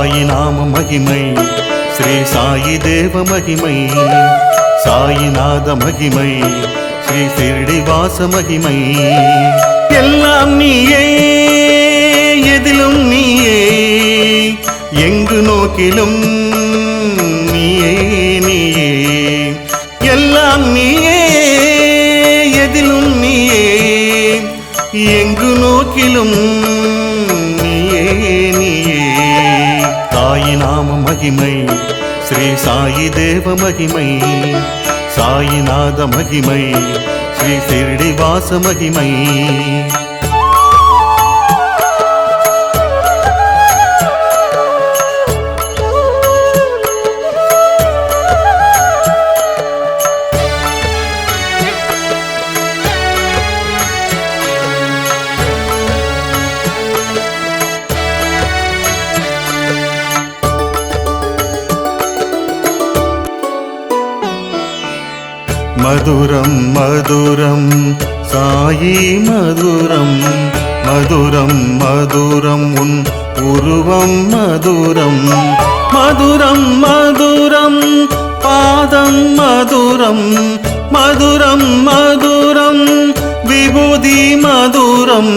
சாயி நாம மகிமை ஸ்ரீ சாயி தேவ மகிமை சாயிநாத மகிமை ஸ்ரீ சிரடி வாச மகிமை எல்லாம் நீயே எதிலும் நீயே எங்கு நோக்கிலும் நீயே நீயே எல்லாம் நீயே எதிலும் நீயே எங்கு நோக்கிலும் நீயே நீயே சாயி நாம மகிமை ஸ்ரீ சாயி தேவ மகிமை சாயிநாத மகிமை ஸ்ரீ சிரடி வாச மகிமை மதுரம் மதுரம் சாயி மதுரம் மதுரம் மதுரம் உன் உருவம் மதுரம் மதுரம் மதுரம் பாதம் மதுரம் மதுரம் மதுரம் விபூதி மதுரம்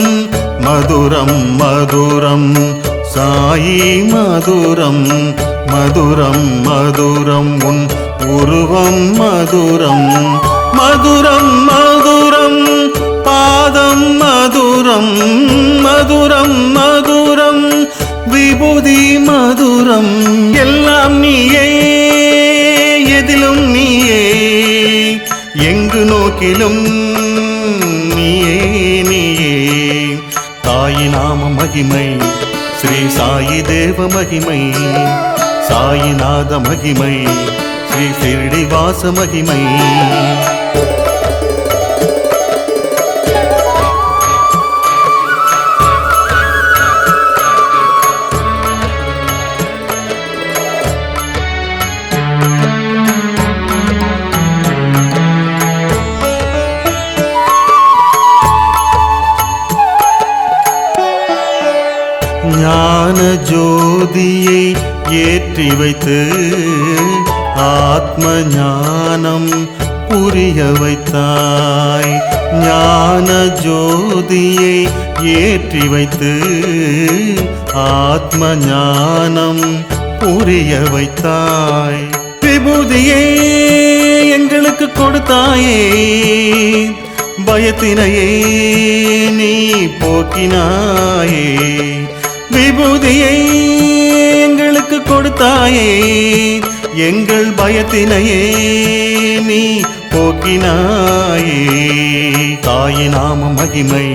மதுரம் மதுரம் சாயி மதுரம் மதுரம் மதுரம் உன் உருவம் மதுரம் மதுரம் மதுரம் பாதம் மதுரம் மதுரம் மதுரம் விபூதி மதுரம் எல்லாம் நீயே எதிலும் நீயே எங்கு நோக்கிலும் நீயே நீயே சாயி நாம மகிமை ஸ்ரீ சாயி தேவ மகிமை சாயிநாத மகிமை ஸ்ரீ சிரடி வாச மகிமை ஞான ஜோதியை ஏற்றி வைத்து ஆத்ம ஞானம் புரிய வைத்தாய் ஞான ஜோதியை ஏற்றி வைத்து ஆத்ம ஞானம் புரிய வைத்தாய் விபூதியே எங்களுக்கு கொடுத்தாயே பயத்தினையே நீ போக்கினாயே விபூதியை எங்களுக்கு கொடுத்தாயே எங்கள் பயத்தினையே நீ போக்கினாயே சாயி நாம மகிமை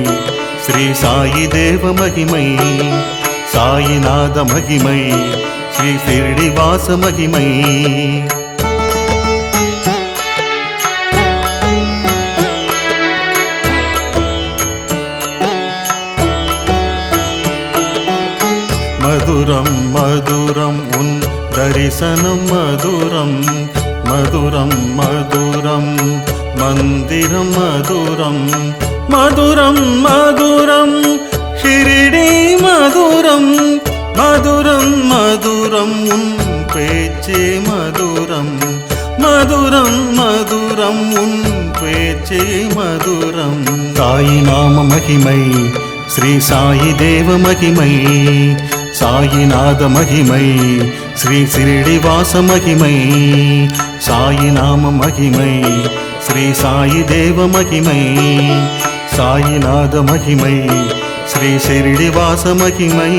ஸ்ரீ சாயி தேவ மகிமை சாயிநாத மகிமை ஸ்ரீ சிரடி வாச மகிமை மதுரம் மதுரம் உன் தரிசனம் மதுரம் மதுரம் மதுரம் மந்திரம் மதுரம் மதுரம் மதுரம் ஷிரடி மதுரம் மதுரம் மதுரம் உன் பேச்சே மதுரம் மதுரம் மதுரம் உன் பேச்சே மதுரம் சாயி நாம மகிமை ஸ்ரீ சாயி தேவ மகிமை சாயிநாத மகிமை ஸ்ரீ சிரடி வாச மகிமை சாயி நாம மகிமை ஸ்ரீ சாயி தேவ மகிமை சாயிநாத மகிமை ஸ்ரீ சிரடி வாச மகிமை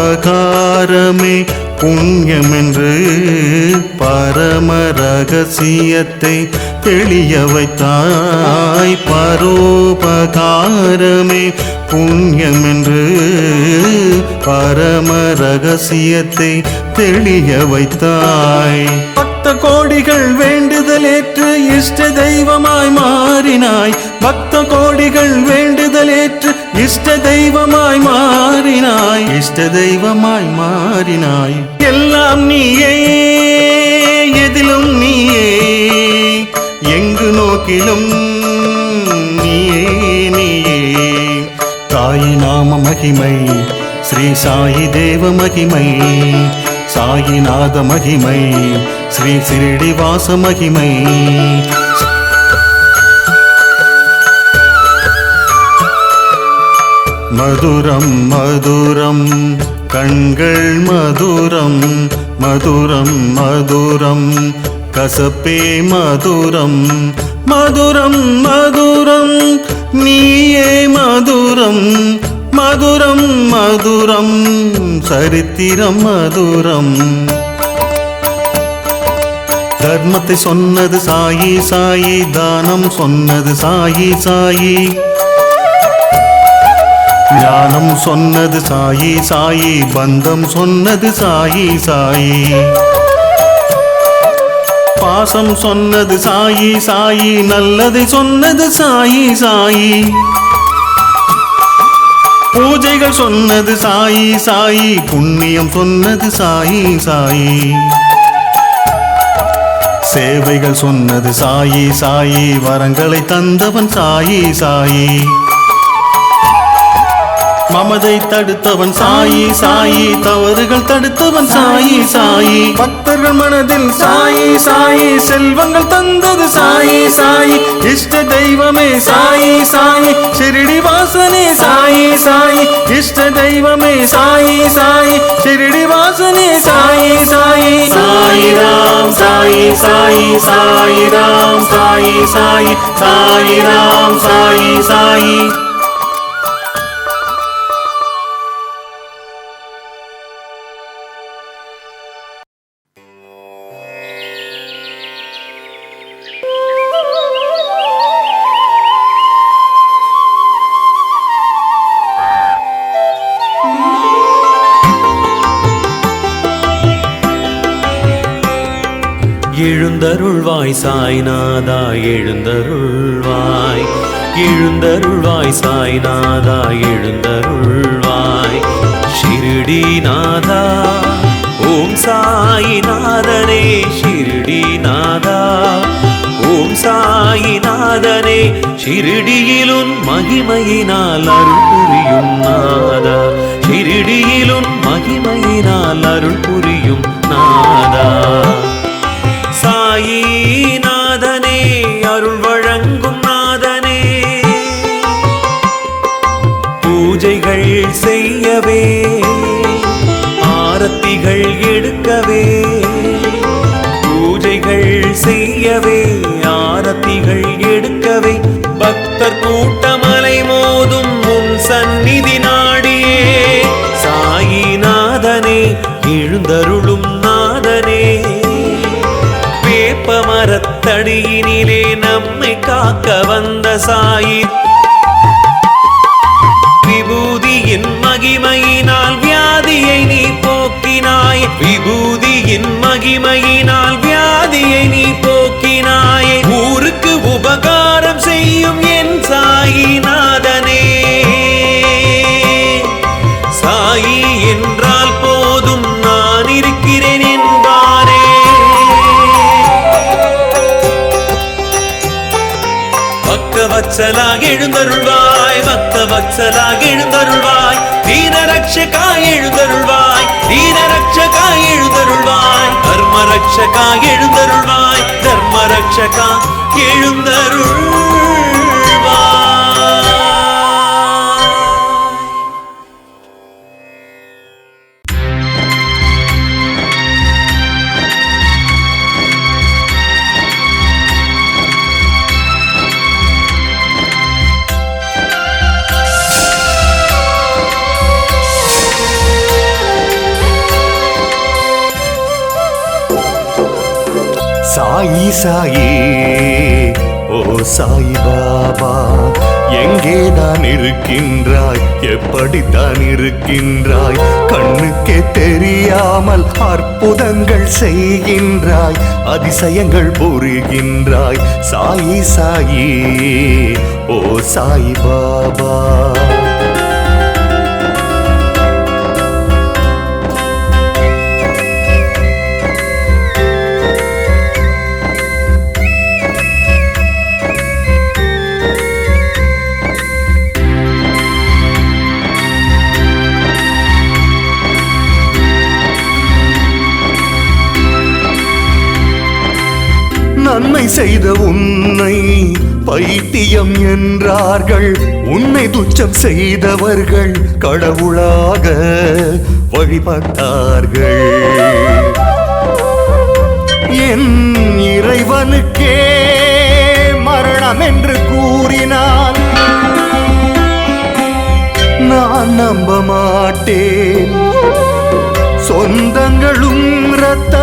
பரோபகாரமே புண்ணியமென்று பரம ரகசியத்தை தெளிய வைத்தாய் பரோபகாரமே புண்ணியமென்று பரம ரகசியத்தை தெளிய வைத்தாய் பட்ட பக்த கோடிகள் வேண்டுதலேற்று இஷ்ட தெய்வமாய் மாறினாய். பக்த கோடிகள் வேண்டுதலேற்று இஷ்ட தெய்வமாய் மாறினாய். இஷ்ட தெய்வமாய் மாறினாய். எல்லாம் நீயே, எதிலும் நீயே, எங்கு நோக்கிலும் நீயே நீயே. சாயி நாம மகிமை, ஸ்ரீ சாயி தேவ மகிமை, சாயிநாத மகிமை, ஸ்ரீ சிரடி வாச மகிமை. மதுரம் மதுரம் கண்கள் மதுரம், மதுரம் மதுரம் கசப்பே மதுரம், மதுரம் மதுரம் நீயே மதுரம், மதுரம் மதுரம் சரித்திரம் மதுரம். தர்மத்தை சொன்னது சாயி சாயி, தானம் சொன்னது சாயி சாயி, ஞானம் சொன்னது சாயி சாயி, பந்தம் சொன்னது சாயி சாயி, பாசம் சொன்னது சாயி சாயி, நல்லதை சொன்னது சாயி சாயி, பூஜைகள் சொன்னது சாயி சாயி, புண்ணியம் சொன்னது சாயி சாயி, சேவைகள் சொன்னது சாயி சாயி, வரங்களை தந்தவன் சாயி சாயி, மமதை தடுத்தவன் சாயி சாயி, தவறுகள் தடுத்தவன் சாயி சாயி, பக்தர்கள் மனதில் சாயி சாயி, செல்வங்கள் தந்தது சாயி சாயி, இஷ்ட தெய்வமே சாயி சாயி, ஷிரடி வாசனே சாயி சாயி, இஷ்ட தெய்வமே சாயி சாயி, ஷிரடி வாசனே சாயி சாயி. சாயி ராம் சாயி சாயி, சாயி ராம் சாயி சாயி, சாயி ராம் சாயி சாயி. எழுந்தருள்வாய் சாய்நாதா எழுந்தருள்வாய், எழுந்தருள்வாய் சாய்நாதா எழுந்தருள்வாய். ஷிரடிநாதா ஓம் சாயிநாதனே, ஷிரடிநாதா ஓம் சாயிநாதனே, ஷிரடியிலுன் மகிமையினால் அருள் புரியும் நாதா, ஷிரடியிலுன் மகிமையினால் அருள் புரியும் நாதா. சாயிநாதனே அருள் வழங்கும் நாதனே, பூஜைகள் செய்யவே ஆரத்திகள் எடுக்கவே, பூஜைகள் செய்யவே ஆரத்திகள் எடுக்கவே, பக்தர் கூட்டமலை மோதும் உன் சந்நிதி நாடியே. சாயிநாதனே எழுந்தருளும் நாதனே, மரத்தடியினிலே நம்மை காக்க வந்த சாயி, விபூதியின் மகிமையினால் வியாதியை நீ போக்கினாய், விபூதியின் மகிமையினால் வியாதியை நீ போக்கினாய். ஊருக்கு உபகாரம் செய்யும் என் சாயிநாதனே, சாயி என்றால் போதும் நான் இருக்கிறேன் என்பாரே. பக்தவத்சலாக எழுந்தருள்வாய், பக்தவத்சலாக எழுந்தருள்வாய், தீனரட்சகாய் எழுந்தருள்வாய், தீனரட்சகாய் எழுந்தருள்வாய், தர்மரட்சகாய் எழுந்தருள்வாய், தர்மரட்சகா எழுந்தருள்வாய். சாயி சாயி ஓ சாயி பாபா, எங்கேதான் இருக்கின்றாய், எப்படித்தான் இருக்கின்றாய், கண்ணுக்கே தெரியாமல் அற்புதங்கள் செய்கின்றாய், அதிசயங்கள் புரிகின்றாய். சாயி சாயி ஓ சாய் பாபா. நன்மை செய்த உன்னை பைத்தியம் என்றார்கள், உன்னை துச்சம் செய்தவர்கள் கடவுளாக வழிபட்டார்கள். என் இறைவனுக்கே மரணம் என்று கூறினால் நான் நம்ப மாட்டேன். சொந்தங்களும் இரத்த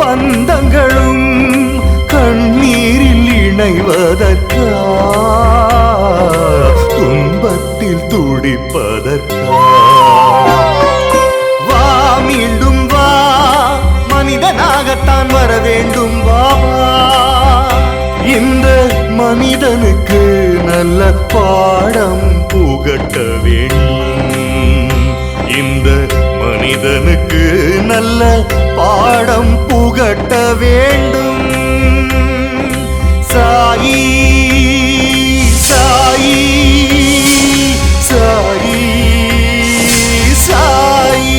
பந்தங்களும் கண்ணீரில் இணைவதற்கா, துன்பத்தில் துடிப்பதற்கா? வா மீண்டும் வா, மனிதனாகத்தான் வர வேண்டும் பாபா. இந்த மனிதனுக்கு நல்ல பாடம் புகட்ட வேண்டும், இந்த மனிதனுக்கு நல்ல பாடம் புகட்ட வேண்டும். சாயி சாயி சாயி சாயி.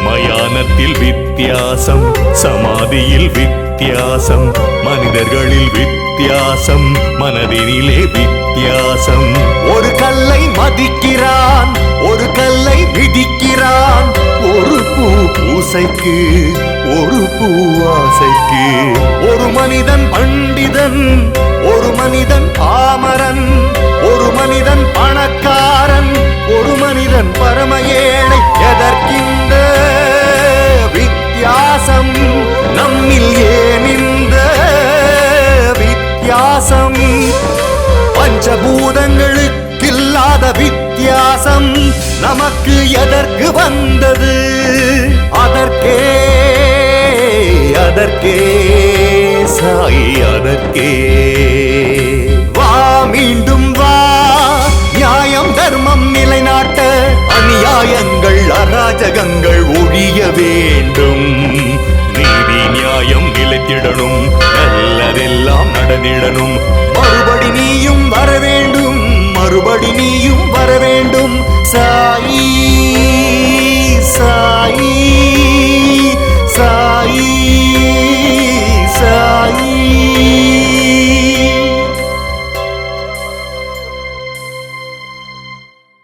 மயானத்தில் வித்தியாசம், சமாதியில் வித்தியாசம், மனிதர்களில் வித்தியாசம், மனதினிலே வித்தியாசம். ஒரு கல்லை மதிக்கிறான், ஒரு கல்லை மிதிக்கிறான், ஒரு பூ பூசைக்கு, ஒரு பூ ஆசைக்கு. ஒரு மனிதன் பண்டிதன், ஒரு மனிதன் பாமரன், ஒரு மனிதன் பணக்காரன், ஒரு மனிதன் பரம ஏழை. எதற்கிந்த வித்தியாசம்? நம்மில் ஏன் இந்த வித்தியாசம்? பஞ்சபூதங்களுக்கு இல்லாத வித்தியாசம் நமக்கு எதற்கு வந்தது? அதற்கே அதற்கே சாய், அதற்கே. வா மீண்டும் வா, நியாயம் தர்மம் நிலைநாட்ட அநியாயங்கள் அராஜகங்கள் ஒழிய வேண்டும். நீதி நியாயம் நிலைத்திடணும், நல்லதெல்லாம் நடந்திடணும். மறுபடி நீயும் வர வேண்டும், மறுபடி நீயும் வர வேண்டும். சாயி சாயி